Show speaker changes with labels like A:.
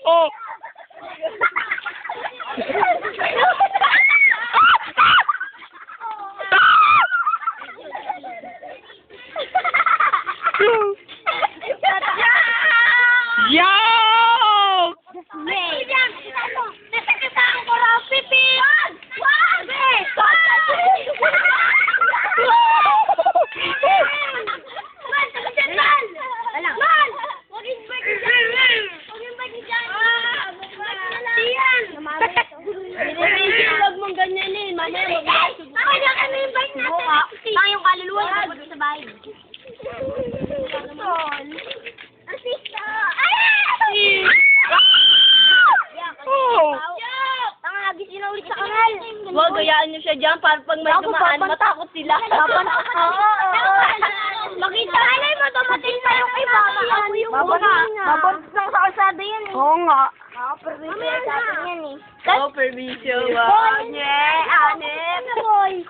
A: Oh! Yo!
B: Huwag mong ganyanin. Mamaya mag-iisip. Bakit na kami yung bike natin? Saka yung kaluluwa na pupunta sa bahay. Artista!
A: Oh!
B: Tangagis yun na ulit sa kanal.
C: Wag, gayaan niyo siya dyan para pag may dumaan, matakot sila.
B: Makita alay mo, dumating na yung iba. Ako yung
C: Babalik lang sa kalsada yan.
A: Oo nga.
B: Mamaya na. Yan eh.
C: Oh, permission. One, yeah,
B: Boy!